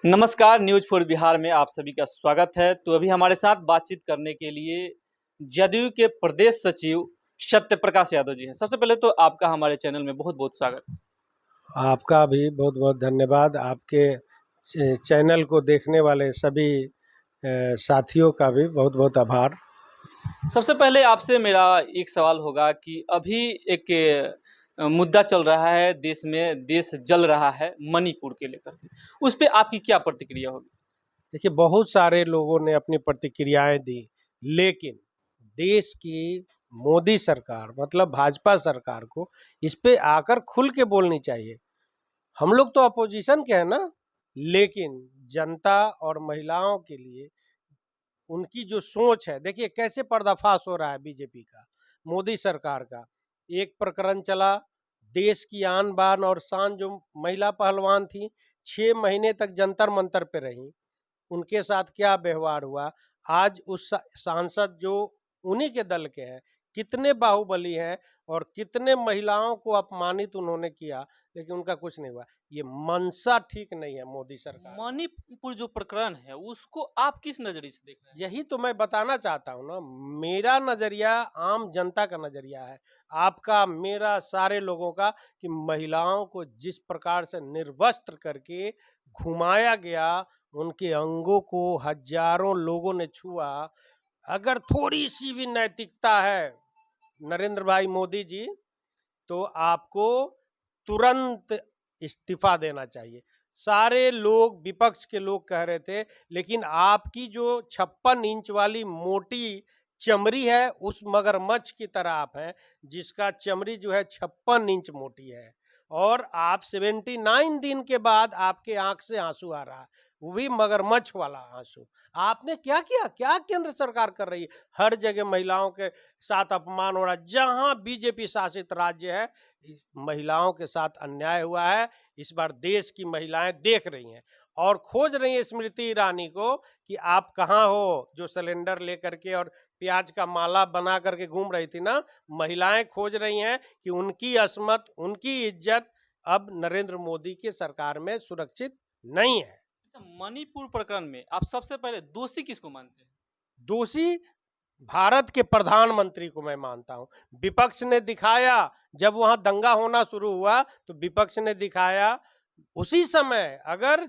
नमस्कार, news for Bihar में आप सभी का स्वागत है। तो अभी हमारे साथ बातचीत करने के लिए जदयू के प्रदेश सचिव सत्य प्रकाश यादव जी हैं। सबसे पहले तो आपका हमारे चैनल में बहुत-बहुत स्वागत है। आपका भी बहुत बहुत धन्यवाद। आपके चैनल को देखने वाले सभी साथियों का भी बहुत बहुत आभार। सबसे पहले आपसे मेरा एक सवाल होगा कि अभी एक मुद्दा चल रहा है देश में, देश जल रहा है मणिपुर के लेकर के। उस पे आपकी क्या प्रतिक्रिया होगी? देखिए, बहुत सारे लोगों ने अपनी प्रतिक्रियाएं दी, लेकिन देश की मोदी सरकार मतलब भाजपा सरकार को इस पे आकर खुल के बोलनी चाहिए। हम लोग तो अपोजिशन के हैं ना, लेकिन जनता और महिलाओं के लिए उनकी जो सोच है, देखिए कैसे पर्दाफाश हो रहा है बीजेपी का, मोदी सरकार का। एक प्रकरण चला, देश की आन बान और शान जो महिला पहलवान थी, 6 महीने तक जंतर मंतर पे रही, उनके साथ क्या व्यवहार हुआ। आज उस सांसद जो उन्हीं के दल के हैं, कितने बाहुबली हैं और कितने महिलाओं को अपमानित उन्होंने किया, लेकिन उनका कुछ नहीं हुआ। ये मंशा ठीक नहीं है मोदी सरकार। मणिपुर जो प्रकरण है उसको आप किस नज़रिए से देख रहे हैं? यही तो मैं बताना चाहता हूँ ना, मेरा नजरिया आम जनता का नजरिया है, आपका मेरा सारे लोगों का, कि महिलाओं को जिस प्रकार से निर्वस्त्र करके घुमाया गया, उनके अंगों को हजारों लोगों ने छुआ। अगर थोड़ी सी भी नैतिकता है नरेंद्र भाई मोदी जी, तो आपको तुरंत इस्तीफा देना चाहिए। सारे लोग, विपक्ष के लोग कह रहे थे, लेकिन आपकी जो 56 इंच वाली मोटी चमड़ी है, उस मगरमच्छ की तरह आप हैं, जिसका चमड़ी जो है 56 इंच मोटी है, और आप 79 दिन के बाद आपके आंख से आंसू आ रहा है, वो भी मगरमच्छ वाला आंसू। आपने क्या किया? क्या केंद्र सरकार कर रही है? हर जगह महिलाओं के साथ अपमान हो रहा है। जहां बीजेपी शासित राज्य है, महिलाओं के साथ अन्याय हुआ है। इस बार देश की महिलाएं देख रही हैं और खोज रही हैं स्मृति ईरानी को कि आप कहाँ हो, जो सिलेंडर लेकर के और प्याज का माला बना करके घूम रही थी ना। महिलाएं खोज रही हैं कि उनकी असमत, उनकी इज्जत अब नरेंद्र मोदी की सरकार में सुरक्षित नहीं है। अच्छा, मणिपुर प्रकरण में आप सबसे पहले दोषी किसको मानते हैं? दोषी भारत के प्रधानमंत्री को मैं मानता हूं। विपक्ष ने दिखाया, जब वहां दंगा होना शुरू हुआ तो विपक्ष ने दिखाया, उसी समय अगर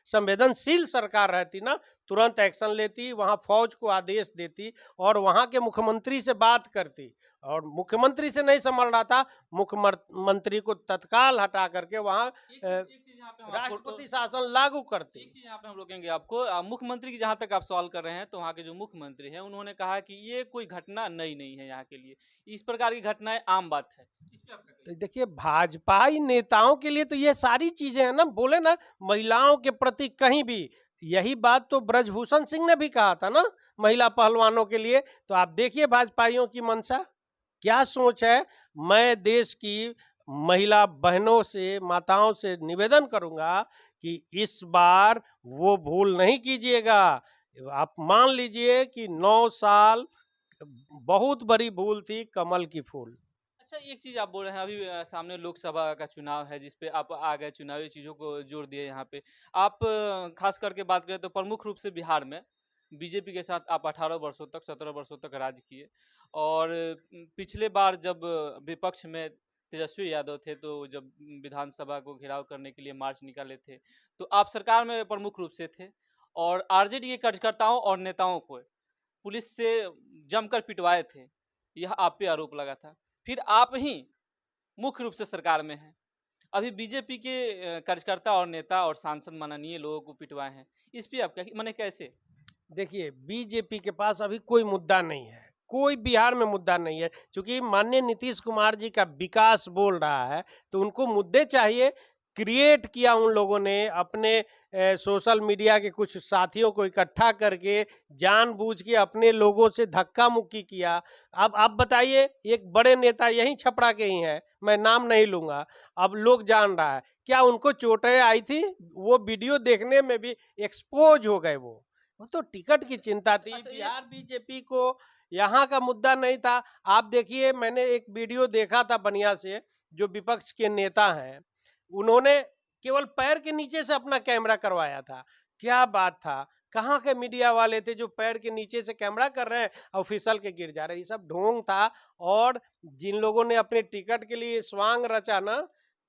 संवेदनशील सरकार रहती ना, तुरंत एक्शन लेती, वहां फौज को आदेश देती और वहां के मुख्यमंत्री से बात करती, और मुख्यमंत्री से नहीं संभल रहा था, मुख्यमंत्री को तत्काल हटा करके वहां राष्ट्रपति शासन लागू करती। एक चीज यहाँ पे हम रोकेंगे आपको। मुख्यमंत्री की जहाँ तक आप सवाल कर रहे हैं तो वहाँ के जो मुख्यमंत्री हैं उन्होंने कहा कि ये कोई घटना नई नहीं है यहाँ के लिए, इस प्रकार की घटनाएं आम बात है। इस पे आपका तो देखिए, भाजपाई नेताओं के लिए तो ये सारी चीजें हैं ना, बोले ना, महिलाओं के प्रति कहीं भी। यही बात तो ब्रजभूषण सिंह ने भी कहा था ना, महिला पहलवानों के लिए। तो आप देखिए भाजपाइयों की मंशा क्या सोच है। मैं देश की महिला बहनों से, माताओं से निवेदन करूंगा कि इस बार वो भूल नहीं कीजिएगा। आप मान लीजिए कि 9 साल बहुत बड़ी भूल थी, कमल की फूल। अच्छा, एक चीज आप बोल रहे हैं अभी सामने लोकसभा का चुनाव है जिसपे आप आ गए, चुनावी चीजों को जोड़ दिए यहाँ पे। आप खास करके बात करें तो प्रमुख रूप से बिहार में बीजेपी के साथ आप 18 वर्षों तक, 17 वर्षों तक राज किए, और पिछले बार जब विपक्ष में तेजस्वी यादव थे तो जब विधानसभा को घेराव करने के लिए मार्च निकाले थे तो आप सरकार में प्रमुख रूप से थे, और आरजेडी के कार्यकर्ताओं और नेताओं को पुलिस से जमकर पिटवाए थे, यह आप पे आरोप लगा था। फिर आप ही मुख्य रूप से सरकार में हैं, अभी बीजेपी के कार्यकर्ता और नेता और सांसद माननीय लोगों को पिटवाए हैं, इस पे आप क्या माने कैसे? देखिए, बीजेपी के पास अभी कोई मुद्दा नहीं है, कोई बिहार में मुद्दा नहीं है, क्योंकि माननीय नीतीश कुमार जी का विकास बोल रहा है, तो उनको मुद्दे चाहिए। क्रिएट किया उन लोगों ने, अपने सोशल मीडिया के कुछ साथियों को इकट्ठा करके जानबूझ के अपने लोगों से धक्का मुक्की किया। अब आप बताइए, एक बड़े नेता यहीं छपरा के ही हैं, मैं नाम नहीं लूंगा, अब लोग जान रहा है, क्या उनको चोटें आई थी? वो वीडियो देखने में भी एक्सपोज हो गए। वो तो टिकट की चिंता थी। अच्छा, बिहार बीजेपी को यहाँ का मुद्दा नहीं था। आप देखिए, मैंने एक वीडियो देखा था बनिया से, जो विपक्ष के नेता हैं, उन्होंने केवल पैर के नीचे से अपना कैमरा करवाया था। क्या बात था, कहाँ के मीडिया वाले थे जो पैर के नीचे से कैमरा कर रहे हैं और फिसल के गिर जा रहे हैं। ये सब ढोंग था। और जिन लोगों ने अपने टिकट के लिए स्वांग रचा ना,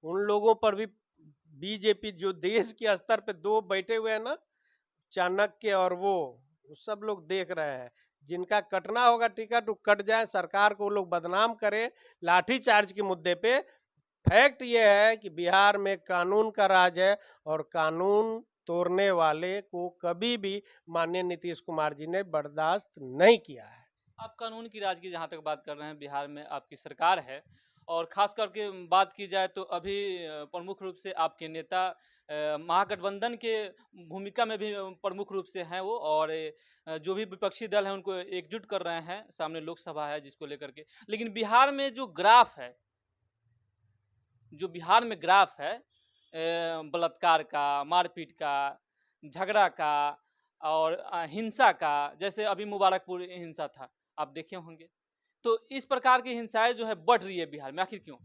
उन लोगों पर भी बीजेपी, जो देश के स्तर पे दो बैठे हुए हैं ना, चाणक्य और वो सब लोग देख रहे हैं। जिनका कटना होगा टिकट वो कट जाए, सरकार को वो लोग बदनाम करें लाठीचार्ज के मुद्दे पे। फैक्ट ये है कि बिहार में कानून का राज है और कानून तोड़ने वाले को कभी भी माननीय नीतीश कुमार जी ने बर्दाश्त नहीं किया है। आप कानून की राज की जहाँ तक बात कर रहे हैं, बिहार में आपकी सरकार है और खास करके बात की जाए तो अभी प्रमुख रूप से आपके नेता महागठबंधन के भूमिका में भी प्रमुख रूप से हैं वो, और जो भी विपक्षी दल हैं उनको एकजुट कर रहे हैं। सामने लोकसभा है जिसको लेकर के, लेकिन बिहार में जो ग्राफ है, जो बिहार में ग्राफ है बलात्कार का, मारपीट का, झगड़ा का और हिंसा का, जैसे अभी मुबारकपुर हिंसा था, आप देखे होंगे। तो इस प्रकार की हिंसाएं जो है बढ़ रही है बिहार में, आखिर क्यों?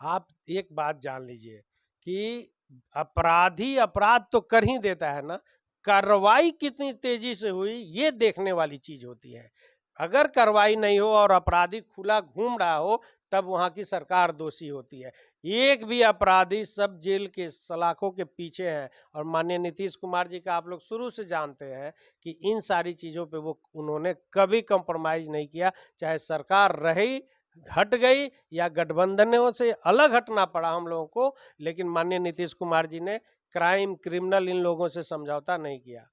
आप एक बात जान लीजिए कि अपराधी अपराध तो कर ही देता है ना, कार्रवाई कितनी तेजी से हुई ये देखने वाली चीज होती है। अगर कार्रवाई नहीं हो और अपराधी खुला घूम रहा हो तब वहाँ की सरकार दोषी होती है। एक भी अपराधी सब जेल के सलाखों के पीछे है। और माननीय नीतीश कुमार जी का आप लोग शुरू से जानते हैं कि इन सारी चीज़ों पे वो उन्होंने कभी कंप्रोमाइज़ नहीं किया, चाहे सरकार रही, हट गई या गठबंधनों से अलग हटना पड़ा हम लोगों को, लेकिन माननीय नीतीश कुमार जी ने क्राइम, क्रिमिनल इन लोगों से समझौता नहीं किया।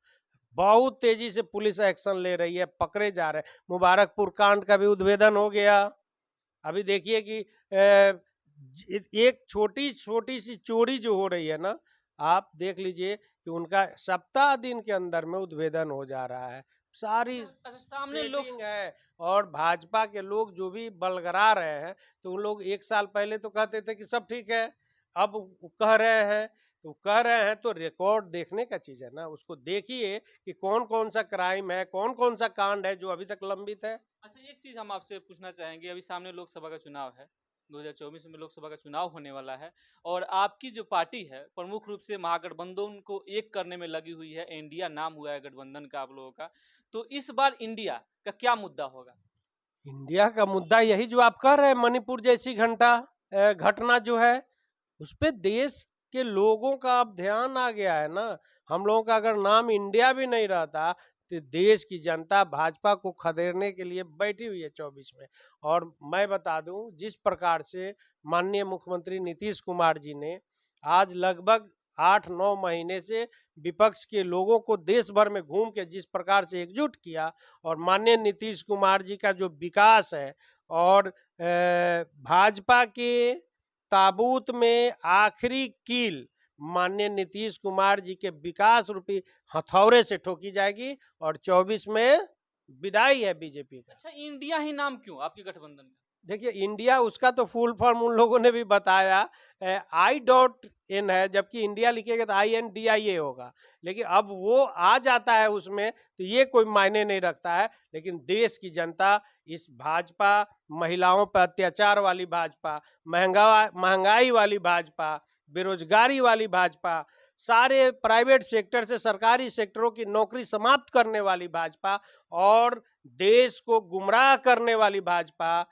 बहुत तेजी से पुलिस एक्शन ले रही है, पकड़े जा रहे हैं। मुबारकपुर कांड का भी उद्भेदन हो गया। अभी देखिए कि एक छोटी छोटी सी चोरी जो हो रही है ना, आप देख लीजिए कि उनका सप्ताह दिन के अंदर में उद्भेदन हो जा रहा है। सारी सामने लोग सेटिंग है। और भाजपा के लोग जो भी बलगरा रहे हैं, तो उन लोग एक साल पहले तो कहते थे कि सब ठीक है, अब कह रहे हैं, तो कह रहे हैं तो रिकॉर्ड देखने का चीज़ है ना, उसको देखिए कि कौन कौन सा क्राइम है, कौन कौन सा कांड है जो अभी तक लंबित है। अच्छा, एक चीज हम आपसे पूछना चाहेंगे, अभी सामने लोकसभा का चुनाव है, 2024 में लोकसभा का चुनाव होने वाला है, और आपकी जो पार्टी है प्रमुख रूप से महागठबंधन को एक करने में लगी हुई है। इंडिया नाम हुआ है गठबंधन का आप लोगों का, तो इस बार इंडिया का क्या मुद्दा होगा? इंडिया का मुद्दा यही जो आप कह रहे हैं, मणिपुर जैसी घटना जो है, उस पे देश के लोगों का अब ध्यान आ गया है ना। हम लोगों का अगर नाम इंडिया भी नहीं रहता तो देश की जनता भाजपा को खदेड़ने के लिए बैठी हुई है 24 में। और मैं बता दूं, जिस प्रकार से माननीय मुख्यमंत्री नीतीश कुमार जी ने आज लगभग 8-9 महीने से विपक्ष के लोगों को देश भर में घूम के जिस प्रकार से एकजुट किया, और माननीय नीतीश कुमार जी का जो विकास है, और भाजपा के ताबूत में आखिरी कील माननीय नीतीश कुमार जी के विकास रूपी हथौड़े से ठोकी जाएगी और 24 में विदाई है बीजेपी का। अच्छा, इंडिया ही नाम क्यों आपके गठबंधन का? देखिए, इंडिया उसका तो फुल फॉर्म उन लोगों ने भी बताया, I.N है, जबकि इंडिया लिखेगा तो INDIA होगा। लेकिन अब वो आ जाता है उसमें, तो ये कोई मायने नहीं रखता है। लेकिन देश की जनता इस भाजपा, महिलाओं पर अत्याचार वाली भाजपा, महंगाई वाली भाजपा, बेरोजगारी वाली भाजपा, सारे प्राइवेट सेक्टर से सरकारी सेक्टरों की नौकरी समाप्त करने वाली भाजपा, और देश को गुमराह करने वाली भाजपा,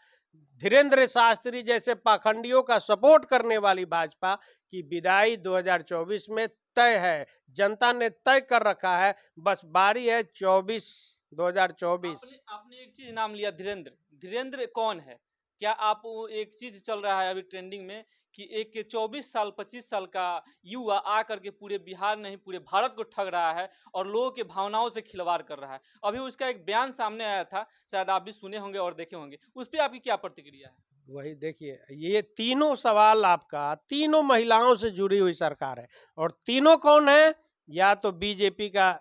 धीरेन्द्र शास्त्री जैसे पाखंडियों का सपोर्ट करने वाली भाजपा की विदाई 2024 में तय है। जनता ने तय कर रखा है, बस बारी है 2024। आपने एक चीज नाम लिया, धीरेन्द्र। धीरेन्द्र कौन है? क्या आप एक चीज चल रहा है अभी ट्रेंडिंग में कि एक 24 साल 25 साल का युवा आकर के पूरे बिहार नहीं पूरे भारत को ठग रहा है और लोगों के भावनाओं से खिलवाड़ कर रहा है। अभी उसका एक बयान सामने आया था, शायद आप भी सुने होंगे और देखे होंगे, उस पर आपकी क्या प्रतिक्रिया है? वही देखिए, ये तीनों सवाल आपका तीनों महिलाओं से जुड़ी हुई सरकार है। और तीनों कौन है? या तो बीजेपी का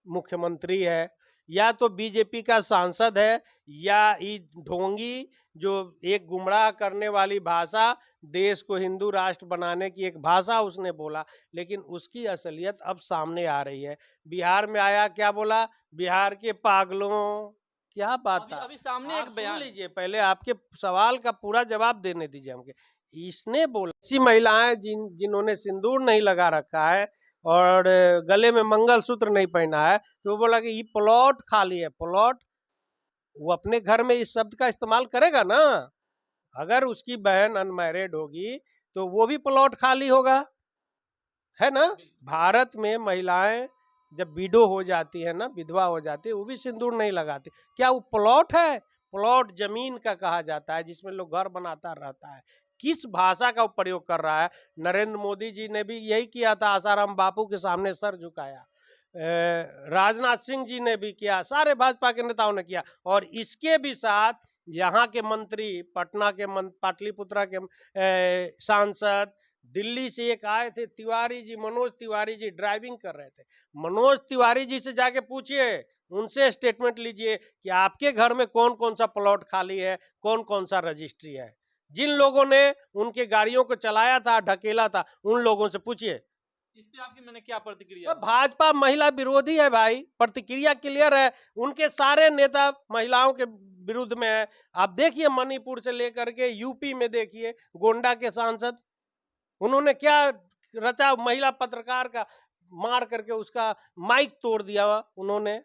मुख्यमंत्री है, या तो बीजेपी का सांसद है, या ये ढोंगी जो एक गुमराह करने वाली भाषा, देश को हिंदू राष्ट्र बनाने की एक भाषा उसने बोला, लेकिन उसकी असलियत अब सामने आ रही है। बिहार में आया, क्या बोला? बिहार के पागलों, क्या बात था। अभी सामने आप एक बयान सुन लीजिए, पहले आपके सवाल का पूरा जवाब देने दीजिए हमके। इसने बोला ऐसी महिलाएं जिन्होंने सिंदूर नहीं लगा रखा है और गले में मंगलसूत्र नहीं पहना है, तो वो बोला कि ये प्लॉट खाली है। प्लॉट, वो अपने घर में इस शब्द का इस्तेमाल करेगा ना। अगर उसकी बहन अनमैरिड होगी तो वो भी प्लॉट खाली होगा, है ना। भारत में महिलाएं जब विडो हो जाती है ना, विधवा हो जाती है, वो भी सिंदूर नहीं लगाती। क्या वो प्लॉट है? प्लॉट जमीन का कहा जाता है जिसमें लोग घर बनाता रहता है। किस भाषा का प्रयोग कर रहा है? नरेंद्र मोदी जी ने भी यही किया था, आसाराम बापू के सामने सर झुकाया। राजनाथ सिंह जी ने भी किया, सारे भाजपा के नेताओं ने किया। और इसके भी साथ यहाँ के मंत्री, पटना के पाटलिपुत्रा के सांसद, दिल्ली से एक आए थे तिवारी जी, मनोज तिवारी जी ड्राइविंग कर रहे थे। मनोज तिवारी जी से जाके पूछिए, उनसे स्टेटमेंट लीजिए कि आपके घर में कौन कौन सा प्लॉट खाली है, कौन कौन सा रजिस्ट्री है। जिन लोगों ने उनके गाड़ियों को चलाया था, ढकेला था, उन लोगों से पूछिए। इस पे आपकी मैंने क्या प्रतिक्रिया? भाजपा महिला विरोधी है भाई, प्रतिक्रिया क्लियर है। उनके सारे नेता महिलाओं के विरुद्ध में है। आप देखिए मणिपुर से लेकर के यूपी में देखिए, गोंडा के सांसद, उन्होंने क्या रचा, महिला पत्रकार का मार करके उसका माइक तोड़ दिया। उन्होंने,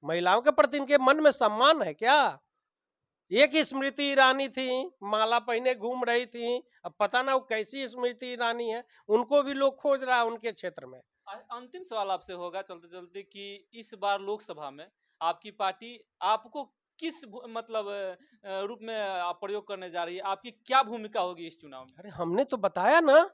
महिलाओं के प्रति इनके मन में सम्मान है क्या? एक स्मृति ईरानी थी, माला पहने घूम रही थी, अब पता ना वो कैसी स्मृति ईरानी है, उनको भी लोग खोज रहा है उनके क्षेत्र में। अंतिम सवाल आपसे होगा चलते चलते कि इस बार लोकसभा में आपकी पार्टी आपको किस मतलब रूप में प्रयोग करने जा रही है? आपकी क्या भूमिका होगी इस चुनाव में? अरे हमने तो बताया ना,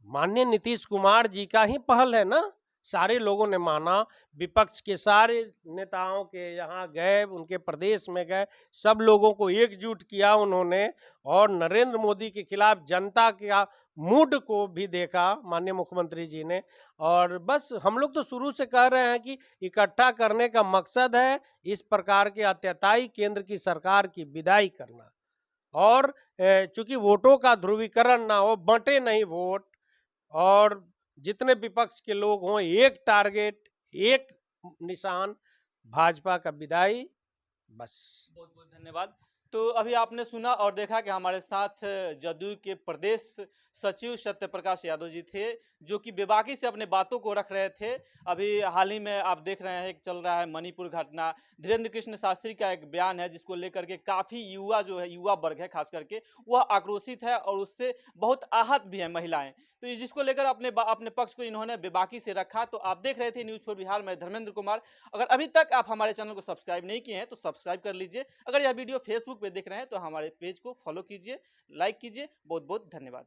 माननीय नीतीश कुमार जी का ही पहल है ना। सारे लोगों ने माना, विपक्ष के सारे नेताओं के यहाँ गए, उनके प्रदेश में गए, सब लोगों को एकजुट किया उन्होंने, और नरेंद्र मोदी के खिलाफ जनता का मूड को भी देखा माननीय मुख्यमंत्री जी ने। और बस हम लोग तो शुरू से कह रहे हैं कि इकट्ठा करने का मकसद है इस प्रकार के अत्याचारी केंद्र की सरकार की विदाई करना। और चूंकि वोटों का ध्रुवीकरण ना हो, बंटे नहीं वोट, और जितने विपक्ष के लोग हों, एक टारगेट, एक निशान, भाजपा का विदाई, बस। बहुत बहुत धन्यवाद। तो अभी आपने सुना और देखा कि हमारे साथ जदयू के प्रदेश सचिव सत्य प्रकाश यादव जी थे, जो कि बेबाकी से अपने बातों को रख रहे थे। अभी हाल ही में आप देख रहे हैं कि चल रहा है मणिपुर घटना, धीरेन्द्र कृष्ण शास्त्री का एक बयान है जिसको लेकर के काफ़ी युवा जो है, युवा वर्ग है खास करके, वह आक्रोशित है और उससे बहुत आहत भी है महिलाएं। तो जिसको लेकर अपने पक्ष को इन्होंने बेबाकी से रखा। तो आप देख रहे थे न्यूज़ फॉर बिहार में धर्मेंद्र कुमार। अगर अभी तक आप हमारे चैनल को सब्सक्राइब नहीं किए हैं तो सब्सक्राइब कर लीजिए। अगर यह वीडियो फेसबुक पे देख रहे हैं तो हमारे पेज को फॉलो कीजिए, लाइक कीजिए। बहुत बहुत धन्यवाद।